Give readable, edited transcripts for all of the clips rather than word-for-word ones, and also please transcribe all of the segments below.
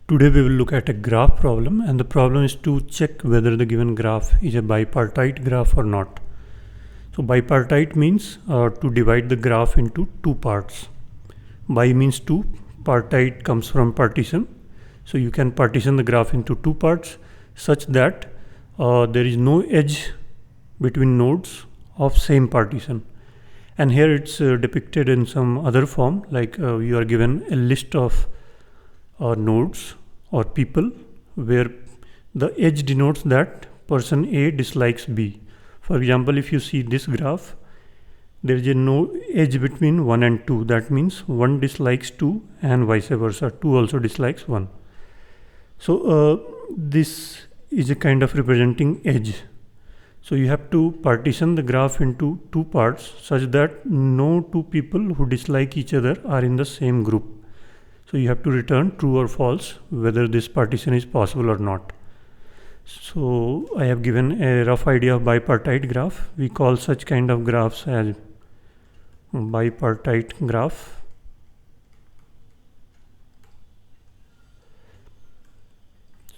Today we will look at a graph problem, and the problem is to check whether the given graph is a bipartite graph or not. So bipartite means to divide the graph into two parts. Bi means two, partite comes from partition. So you can partition the graph into two parts such that there is no edge between nodes of same partition. And here it's depicted in some other form, like you are given a list of nodes or people where the edge denotes that person A dislikes B. For example, if you see this graph, there is no edge between 1 and 2. That means 1 dislikes 2 and vice versa. 2 also dislikes 1. So this is a kind of representing edge. So you have to partition the graph into two parts such that no two people who dislike each other are in the same group. So you have to return true or false whether this partition is possible or not. So I have given a rough idea of bipartite graph. We call such kind of graphs as bipartite graph.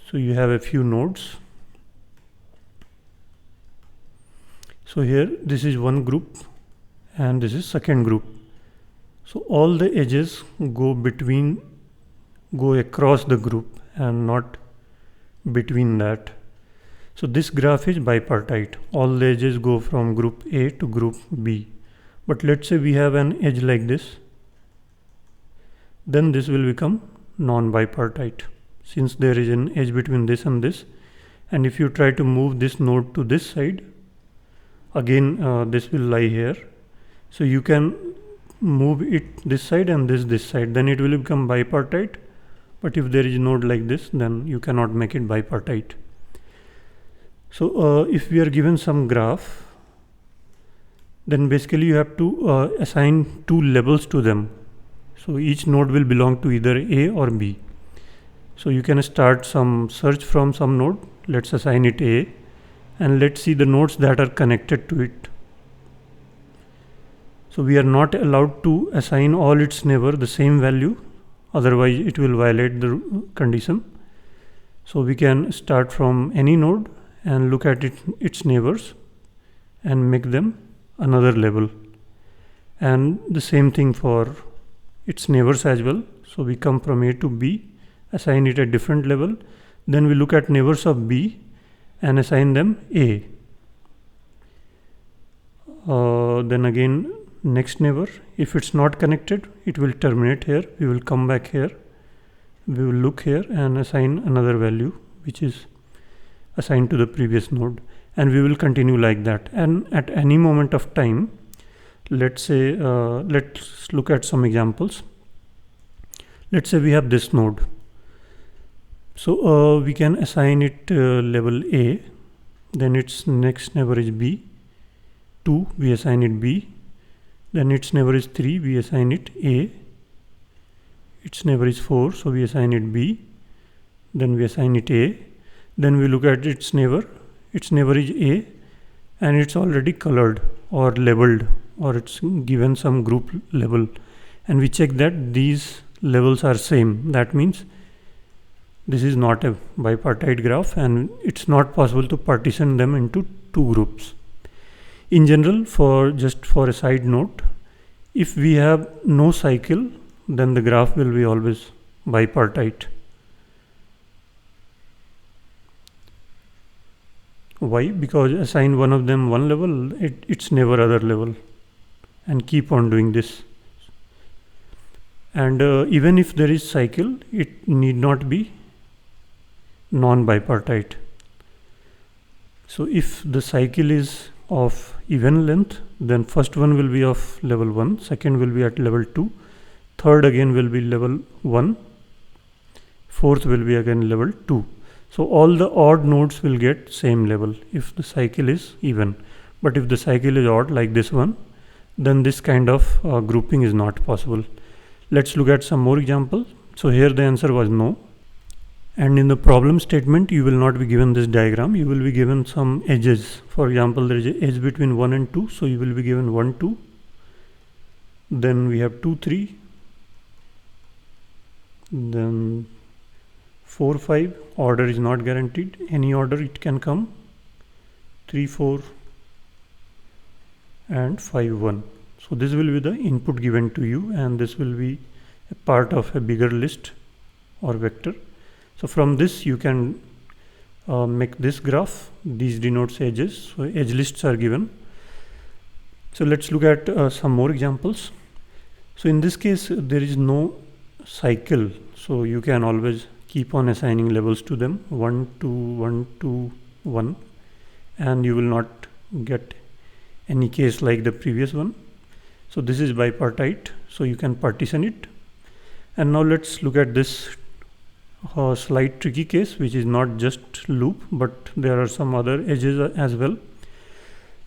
So you have a few nodes. So here this is one group and this is second group. So all the edges go across the group and not between that. So this graph is bipartite. All the edges go from group A to group B. But let's say we have an edge like this. Then this will become non-bipartite since there is an edge between this and this. And if you try to move this node to this side, again this will lie here. So you can move it this side and this side, then it will become bipartite. But if there is a node like this, then you cannot make it bipartite. So if we are given some graph, then basically you have to assign two labels to them. So each node will belong to either A or B. So you can start some search from some node. Let's assign it A, and let's see the nodes that are connected to it. So we are not allowed to assign all its neighbor the same value, otherwise it will violate the condition. So we can start from any node and look at its neighbors and make them another label. And the same thing for its neighbors as well. So we come from A to B, assign it a different level. Then we look at neighbors of B and assign them A. Then again, next neighbor, if it's not connected, it will terminate here. We will come back here, we will look here and assign another value which is assigned to the previous node, and we will continue like that. And at any moment of time, let's say let's look at some examples. Let's say we have this node. So we can assign it level A, then its next neighbor is B, 2 we assign it B, then its neighbor is 3, we assign it A, its neighbor is 4, so we assign it B, then we assign it A, then we look at its neighbor is A, and it's already colored or labeled, or it's given some group level, and we check that these levels are same. That means this is not a bipartite graph and it's not possible to partition them into two groups. In general, for a side note, if we have no cycle, then the graph will be always bipartite. Why? Because assign one of them one level, it's never other level, and keep on doing this. And even if there is cycle, it need not be non-bipartite. So if the cycle is of even length, then first one will be of level 1, second will be at level 2, third again will be level 1, fourth will be again level 2. So all the odd nodes will get same level if the cycle is even. But if the cycle is odd like this one, then this kind of grouping is not possible. Let's look at some more examples. So here the answer was no. And in the problem statement, you will not be given this diagram. You will be given some edges. For example, there is an edge between 1 and 2. So you will be given 1, 2. Then we have 2, 3. Then 4 5 order is not guaranteed, any order it can come. 3 4 and 5 1. So this will be the input given to you, and this will be a part of a bigger list or vector. So from this you can make this graph. These denotes edges, so edge lists are given. So let's look at some more examples. So in this case there is no cycle, so you can always keep on assigning levels to them, 1 2 1 2 1, and you will not get any case like the previous one. So this is bipartite, so you can partition it. And now let's look at this slight tricky case, which is not just loop, but there are some other edges as well.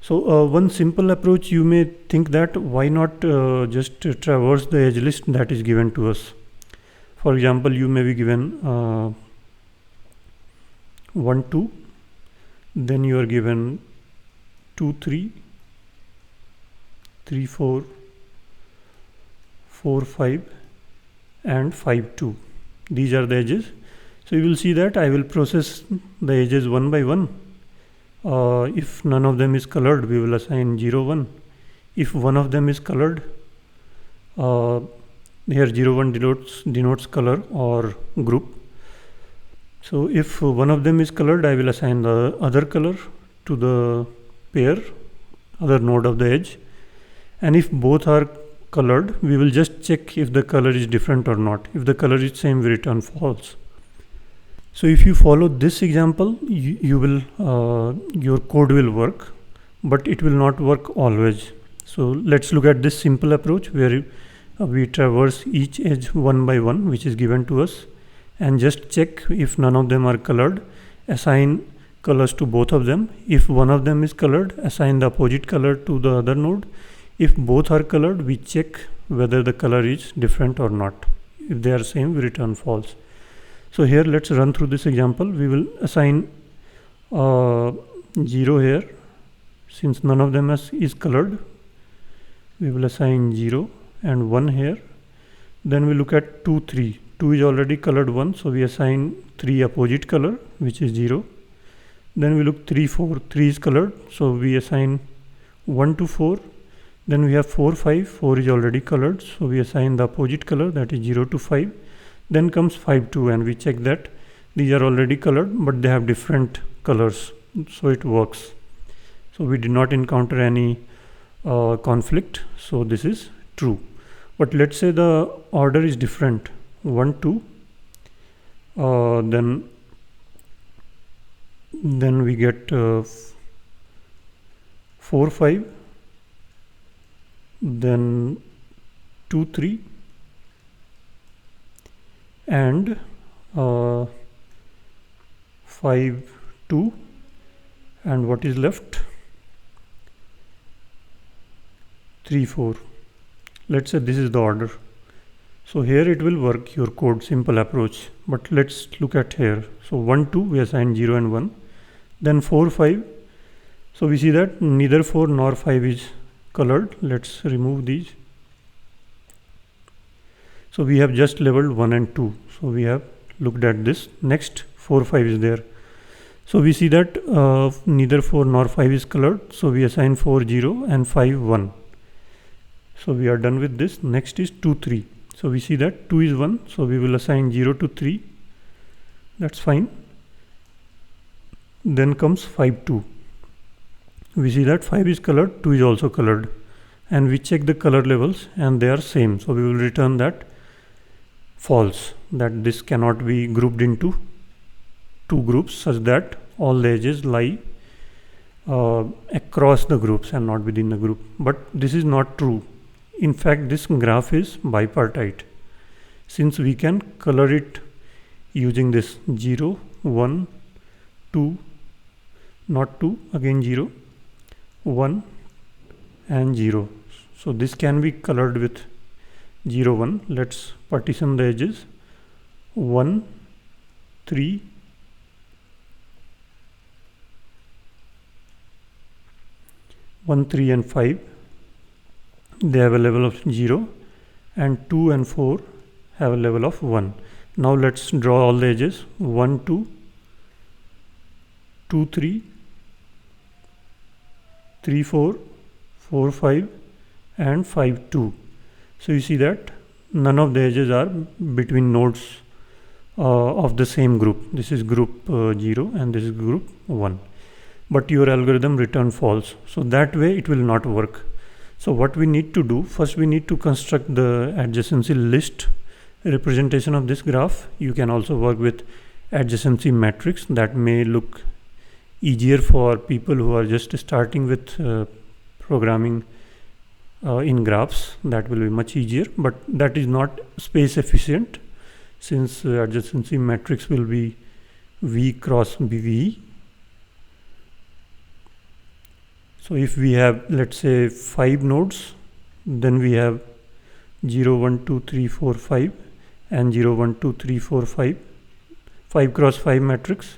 So one simple approach, you may think that why not just traverse the edge list that is given to us. For example, you may be given 1 2, then you are given 2 3 3 4 4 5 and 5 2. These are the edges. So you will see that I will process the edges one by one. If none of them is colored, we will assign 0 1. If one of them is colored, here 0 1 denotes color or group. So if one of them is colored, I will assign the other color to the pair, other node of the edge. And if both are colored, we will just check if the color is different or not. If the color is same, we return false. So if you follow this example, you will your code will work, but it will not work always. So let's look at this simple approach where we traverse each edge one by one, which is given to us, and just check if none of them are colored, assign colors to both of them. If one of them is colored, assign the opposite color to the other node. If both are colored, we check whether the color is different or not. If they are same, we return false. So here let's run through this example. We will assign 0 here. Since none of them is colored, we will assign 0 and 1 here. Then we look at 2 3. 2 is already colored 1, so we assign 3 opposite color, which is 0. Then we look 3 4. 3 is colored, so we assign 1 to 4. Then we have 4 5. 4 is already colored, so we assign the opposite color, that is 0 to 5. Then comes 5 2, and we check that these are already colored, but they have different colors, so it works. So we did not encounter any conflict, so this is true. But let's say the order is different, 1 2, then we get 4 5, then 2 3, and 5 2, and what is left? 3 4. Let's say this is the order. So here it will work, your code, simple approach. But let's look at here. So 1 2, we assign 0 and 1. Then 4 5. So we see that neither 4 nor 5 is colored. Let's remove these. So we have just labeled 1 and 2. So we have looked at this. Next 4 5 is there. So we see that neither 4 nor 5 is colored. So we assign 4 0 and 5 1. So we are done with this. Next is 2 3. So we see that 2 is 1. So we will assign 0 to 3. That's fine. Then comes 5 2. We see that 5 is colored, 2 is also colored. And we check the color levels and they are same. So we will return that false, that this cannot be grouped into two groups such that all the edges lie across the groups and not within the group. But this is not true. In fact, this graph is bipartite, since we can color it using this 0 1 2, not 2, again 0 1 and 0. So this can be colored with 0 1. Let's partition the edges. 1 3 1 3 and 5, they have a level of 0, and 2 and 4 have a level of 1. Now let's draw all the edges. 1 2 2 3 3 4 4 5 and 5 2. So you see that none of the edges are between nodes of the same group. This is group 0 and this is group 1, but your algorithm return false, so that way it will not work. So what we need to do, first we need to construct the adjacency list representation of this graph. You can also work with adjacency matrix. That may look easier for people who are just starting with programming in graphs. That will be much easier, but that is not space efficient, since adjacency matrix will be V cross BV. So if we have, let's say, 5 nodes, then we have 0 1 2 3 4 5 and 0 1 2 3 4 5 5 cross 5 matrix,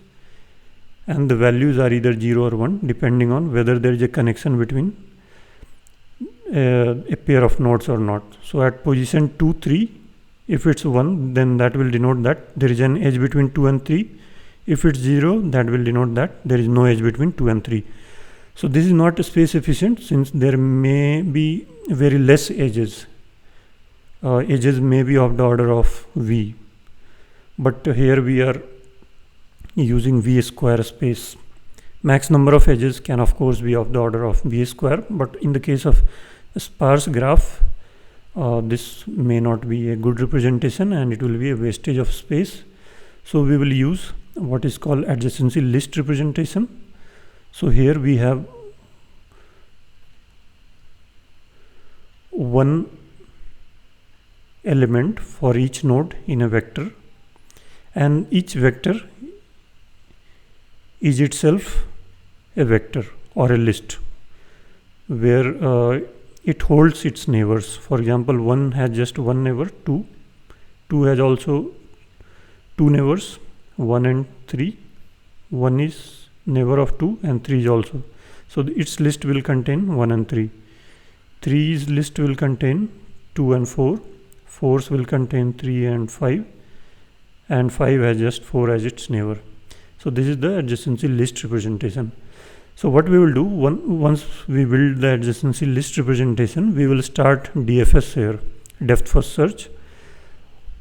and the values are either 0 or 1 depending on whether there is a connection between a pair of nodes or not. So at position 2 3, if it's 1, then that will denote that there is an edge between 2 and 3. If it's 0, that will denote that there is no edge between 2 and 3. So this is not space efficient, since there may be very less edges. Edges may be of the order of V, but here we are using V square space. Max number of edges can of course be of the order of V square, but in the case of a sparse graph, this may not be a good representation and it will be a wastage of space. So we will use what is called adjacency list representation. So here we have one element for each node in a vector, and each vector is itself a vector or a list where it holds its neighbors. For example, 1 has just one neighbor, 2 has also 2 neighbors, 1 and 3. 1 is neighbor of 2 and 3 is also. So its list will contain 1 and 3. 3's list will contain 2 and 4. 4's will contain 3 and 5, and 5 has just 4 as its neighbor. So this is the adjacency list representation. So what we will do, once we build the adjacency list representation, we will start DFS here, depth first search,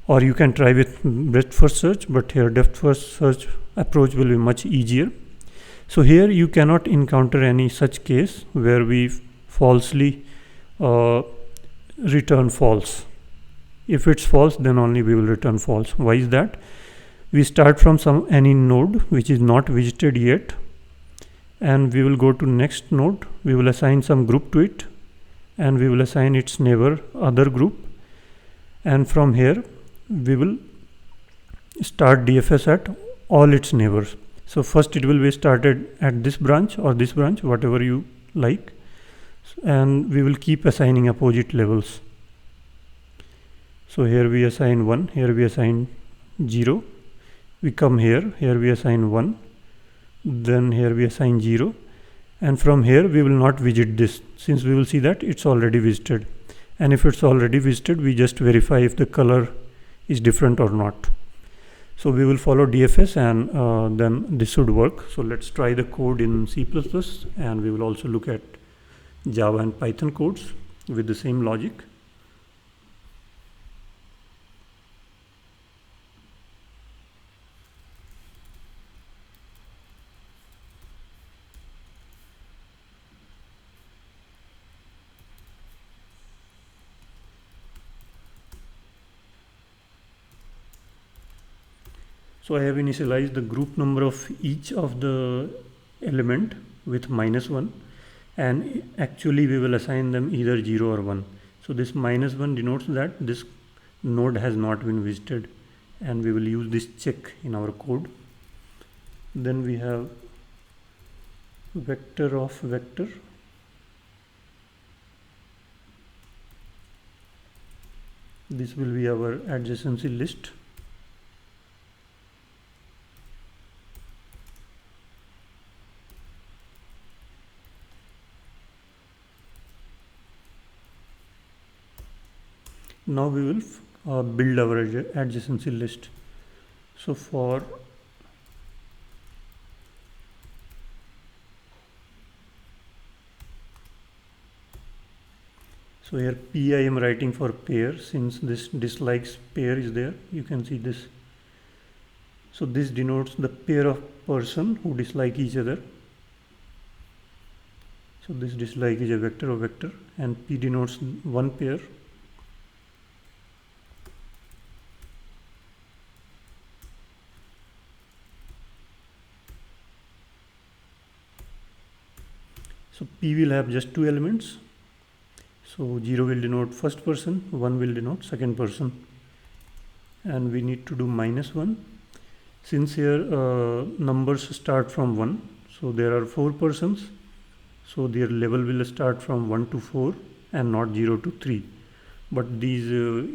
or you can try with breadth first search, but here depth first search approach will be much easier. So here you cannot encounter any such case where we falsely return false. If it's false, then only we will return false. Why is that? We start from any node which is not visited yet, and we will go to next node. We will assign some group to it, and we will assign its neighbor other group, and from here we will start DFS at all its neighbors. So first it will be started at this branch or this branch, whatever you like, and we will keep assigning opposite levels. So here we assign 1, here we assign 0, we come here we assign 1, then here we assign 0, and from here we will not visit this, since we will see that it's already visited, and if it's already visited, we just verify if the color is different or not. So we will follow DFS, and then this should work. So let's try the code in C++, and we will also look at Java and Python codes with the same logic. So I have initialized the group number of each of the element with -1, and actually we will assign them either 0 or 1. So this -1 denotes that this node has not been visited, and we will use this check in our code. Then we have vector of vector. This will be our adjacency list. Now we will build our adjacency list. So for so here P I am writing for pair, since this dislikes pair is there, you can see this. So this denotes the pair of person who dislike each other. So this dislike is a vector of vector, and P denotes one pair. So P will have just two elements. So 0 will denote first person, 1 will denote second person, and we need to do -1. Since here numbers start from 1, so there are 4 persons, so their level will start from 1 to 4 and not 0 to 3. But these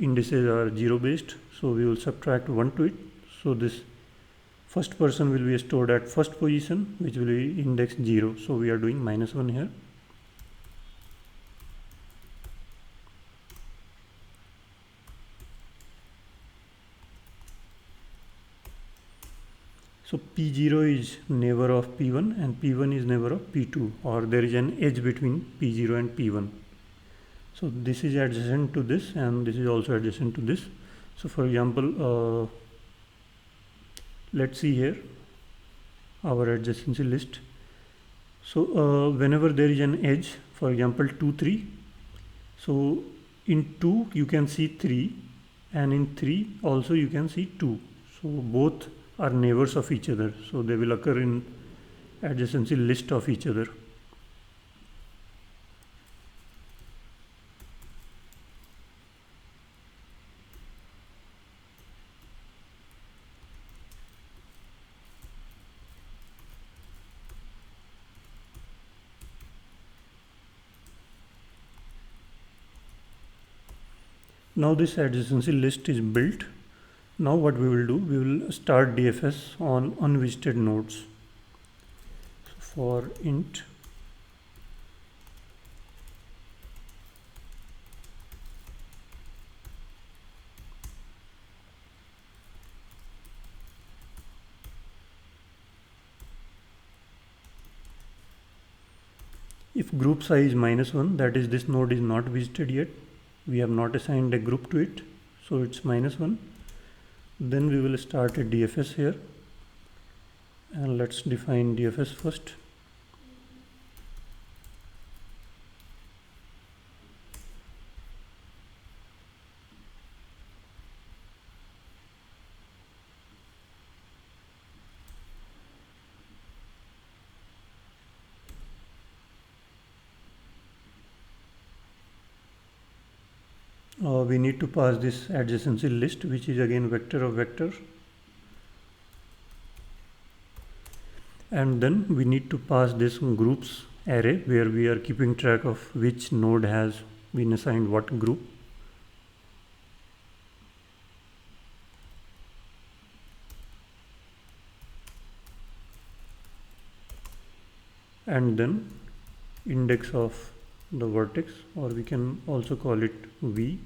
indices are 0 based, so we will subtract 1 to it. So this first person will be stored at first position, which will be index 0. So we are doing -1 here. So P0 is neighbor of P1 and P1 is neighbor of P2, or there is an edge between P0 and P1. So this is adjacent to this and this is also adjacent to this. So for example, let's see here our adjacency list. So whenever there is an edge, for example 2, 3, so in 2 you can see 3 and in 3 also you can see 2. So both are neighbors of each other, so they will occur in adjacency list of each other. Now this adjacency list is built. Now what we will do, we will start DFS on unvisited nodes. So for int if group size is -1, that is this node is not visited yet, we have not assigned a group to it, so it's -1. Then we will start a DFS here, and let's define DFS first. We need to pass this adjacency list, which is again vector of vector, and then we need to pass this groups array where we are keeping track of which node has been assigned what group. And then index of the vertex, or we can also call it V,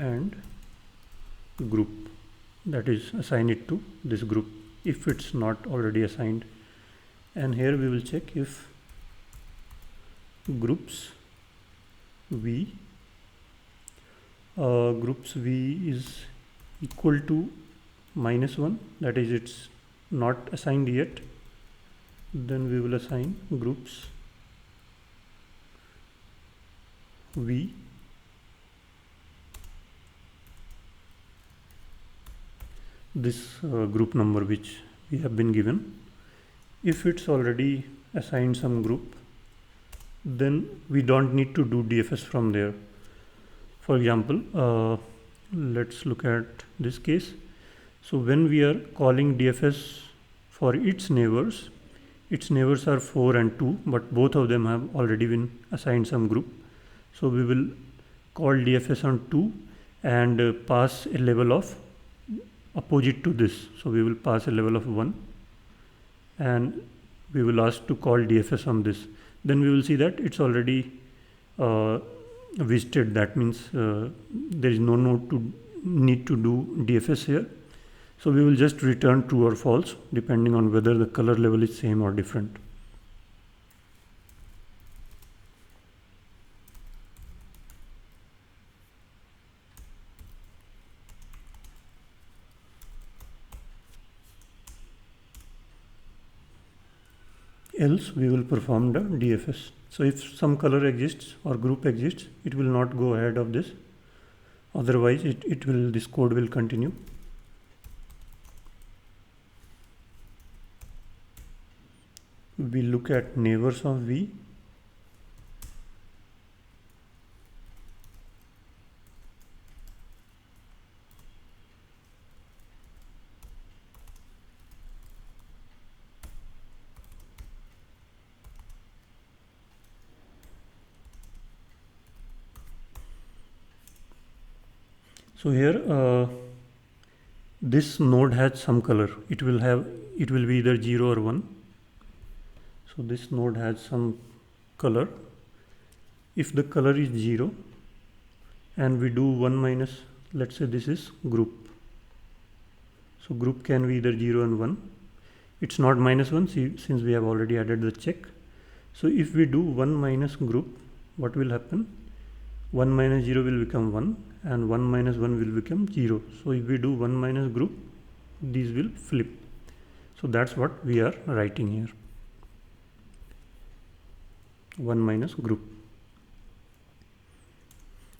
and group, that is assign it to this group if it's not already assigned. And here we will check if groups V is equal to -1, that is it's not assigned yet, then we will assign groups V this group number which we have been given. If it's already assigned some group, then we don't need to do DFS from there. For example, let's look at this case. So when we are calling DFS for its neighbors are 4 and 2, but both of them have already been assigned some group. So we will call DFS on 2 and pass a level of opposite to this. So we will pass a level of 1 and we will ask to call DFS on this. Then we will see that it's already visited. That means there is no node to need to do DFS here. So we will just return true or false depending on whether the color level is same or different. Else we will perform the DFS. So if some color exists or group exists, it will not go ahead of this. Otherwise this code will continue. We look at neighbors of V. So here this node has some color. It will be either 0 or 1. So this node has some color. If the color is 0 and we do 1 minus, let's say this is group. So group can be either 0 and 1. It's not minus 1 since we have already added the check. So if we do 1 minus group, what will happen? 1 minus 0 will become 1 and 1 minus 1 will become 0. So if we do 1 minus group, these will flip. So that's what we are writing here. 1 minus group.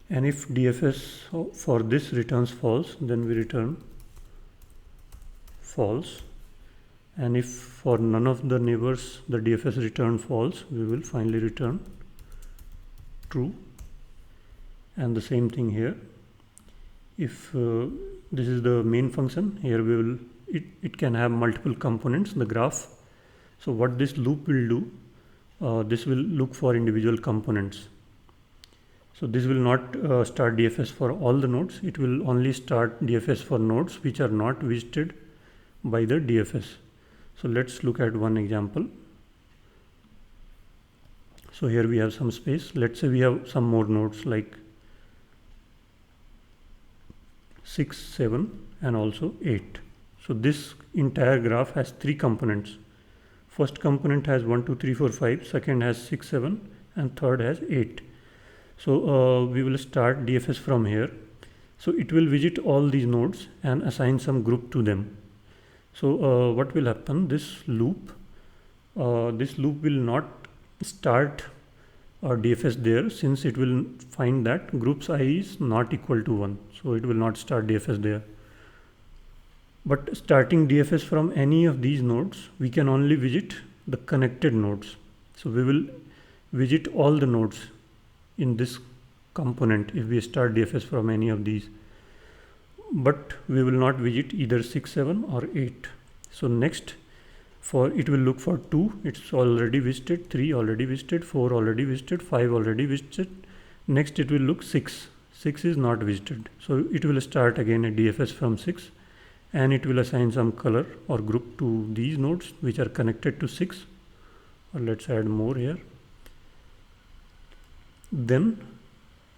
And if DFS for this returns false, then we return false. And if for none of the neighbors the DFS return false, we will finally return true. And the same thing here. If this is the main function, here it can have multiple components, the graph. So what this loop will do, this will look for individual components. So this will not start DFS for all the nodes. It will only start DFS for nodes which are not visited by the DFS. So let's look at one example. So here we have some space. Let's say we have some more nodes like 6, 7 and also 8. So this entire graph has 3 components. First component has 1, 2, 3, 4, 5, second has 6, 7 and third has 8. So we will start DFS from here. So it will visit all these nodes and assign some group to them. So what will happen, this loop will not start DFS there, since it will find that groups I is not equal to 1. So it will not start DFS there. But starting DFS from any of these nodes, we can only visit the connected nodes. So we will visit all the nodes in this component if we start DFS from any of these. But we will not visit either 6, 7 or 8. So next, it will look for 2, it's already visited, 3 already visited, 4 already visited, 5 already visited. Next it will look 6. 6 is not visited. So it will start again a DFS from 6. And it will assign some color or group to these nodes which are connected to 6. Or let's add more here. Then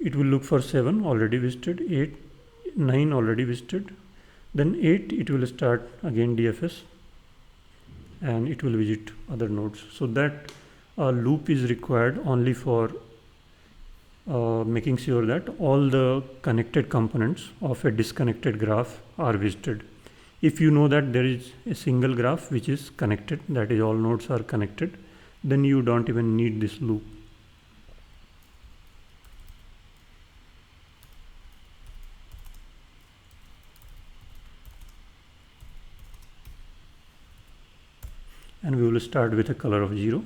it will look for 7 already visited, 8, 9 already visited. Then 8 it will start again DFS and it will visit other nodes. So that loop is required only for making sure that all the connected components of a disconnected graph are visited. If you know that there is a single graph which is connected, that is all nodes are connected, then you don't even need this loop. And we will start with a color of 0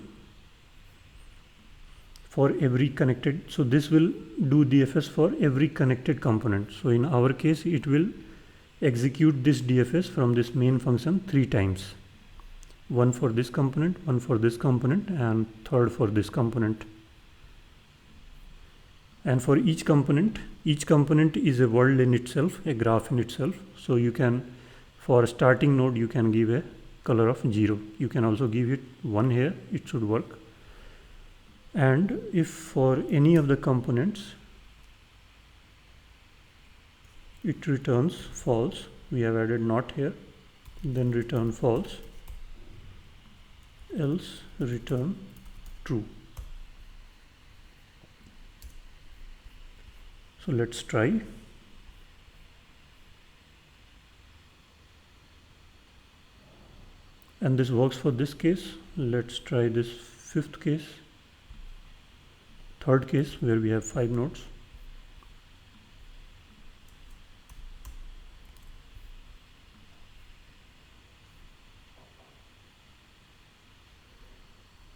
for every connected. So this will do DFS for every connected component. So in our case, it will execute this DFS from this main function 3 times. One for this component, one for this component, and third for this component. And for each component is a world in itself, a graph in itself. So you can, for a starting node, you can give a color of 0. You can also give it 1 here, it should work. And if for any of the components it returns false. We have added not here, then return false, else return true. So let's try. And this works for this case. Let's try this fifth case, third case, where we have 5 nodes.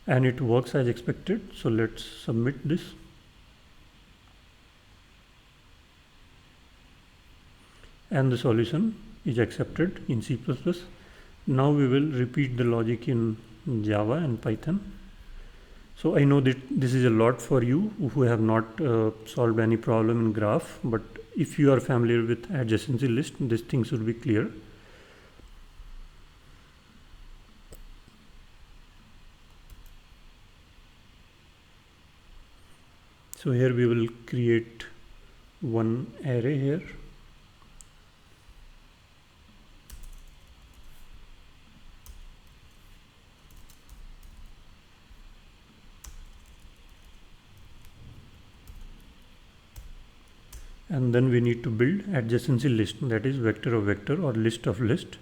And it works as expected. So let's submit this. And the solution is accepted in C++. Now we will repeat the logic in Java and Python. So I know that this is a lot for you who have not solved any problem in graph, but if you are familiar with adjacency list, this thing should be clear. So here we will create one array here. And then we need to build adjacency list, that is vector of vector or list of list.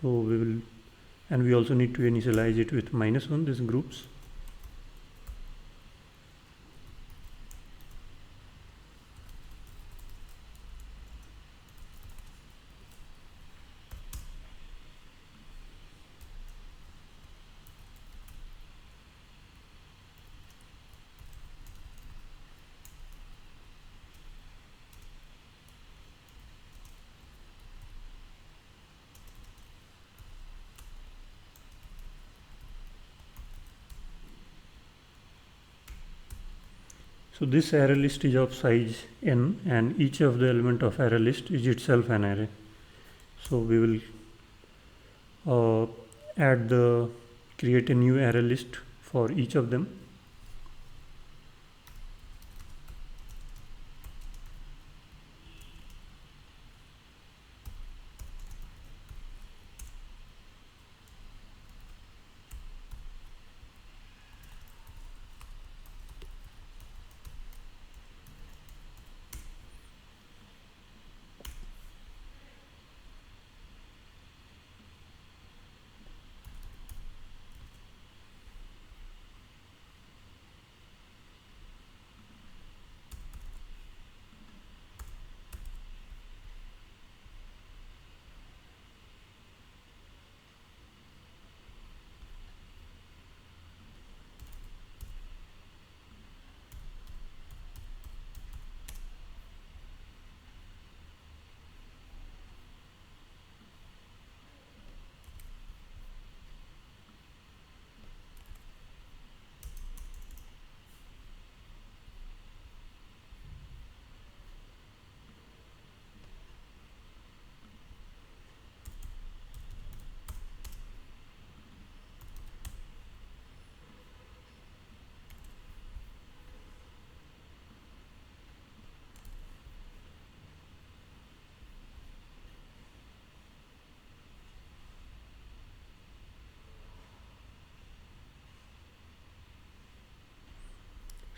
So we will, and we also need to initialize it with -1, these groups. So this array list is of size n, and each of the element of array list is itself an array. So we will create a new array list for each of them.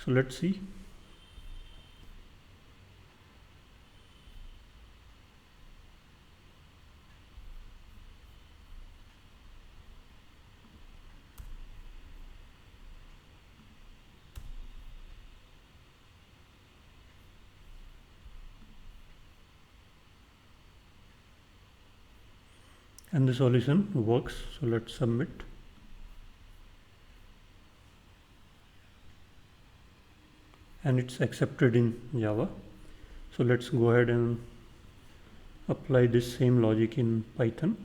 So let's see. And the solution works. So let's submit. And it's accepted in Java. So let's go ahead and apply this same logic in Python.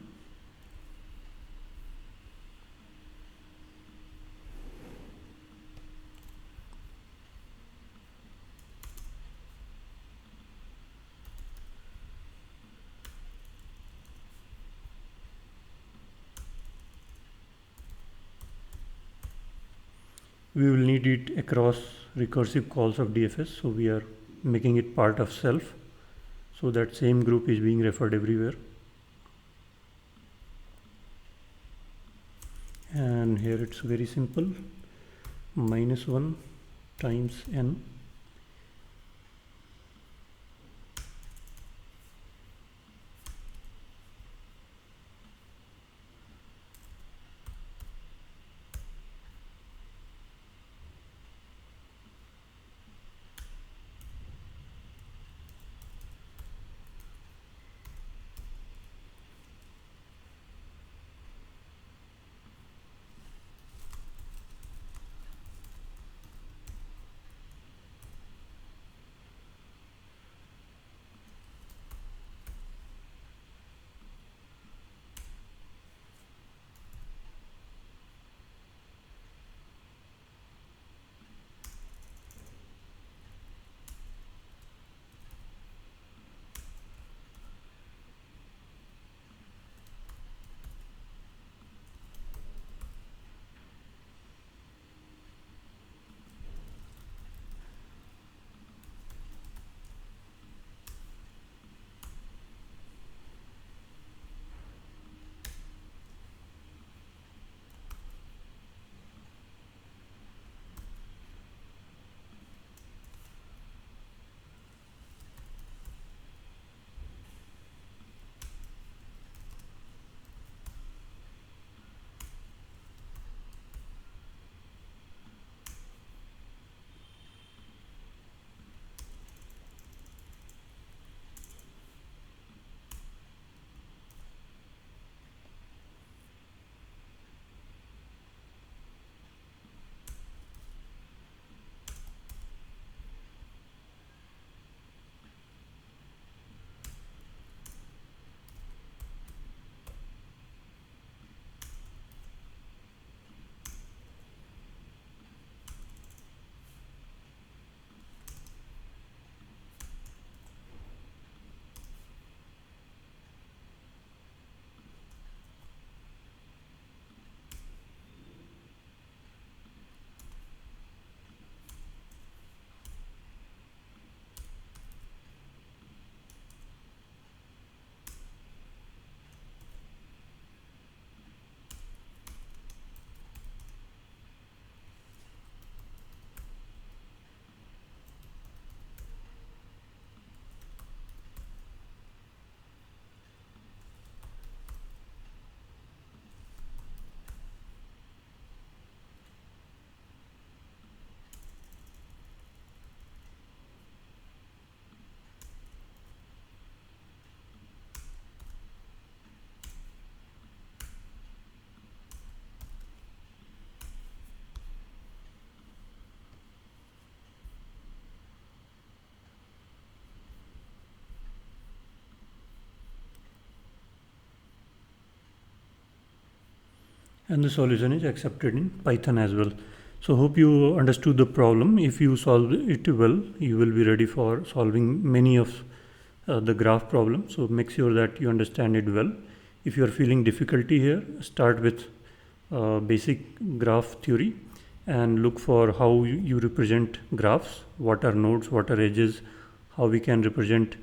We will need it across recursive calls of DFS, so we are making it part of self. So that same group is being referred everywhere. And here it's very simple, -1 times n. And the solution is accepted in Python as well. So hope you understood the problem. If you solve it well, you will be ready for solving many of the graph problems. So make sure that you understand it well. If you are feeling difficulty here, start with basic graph theory and look for how you represent graphs, what are nodes, what are edges, how we can represent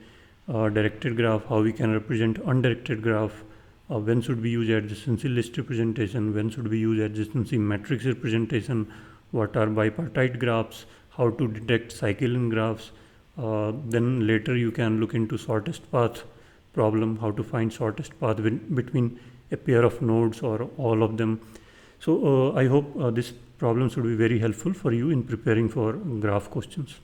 directed graph, how we can represent undirected graph, when should we use adjacency list representation, when should we use adjacency matrix representation, what are bipartite graphs, how to detect cycle in graphs. Then later you can look into shortest path problem, how to find shortest path between a pair of nodes or all of them. So I hope this problem should be very helpful for you in preparing for graph questions.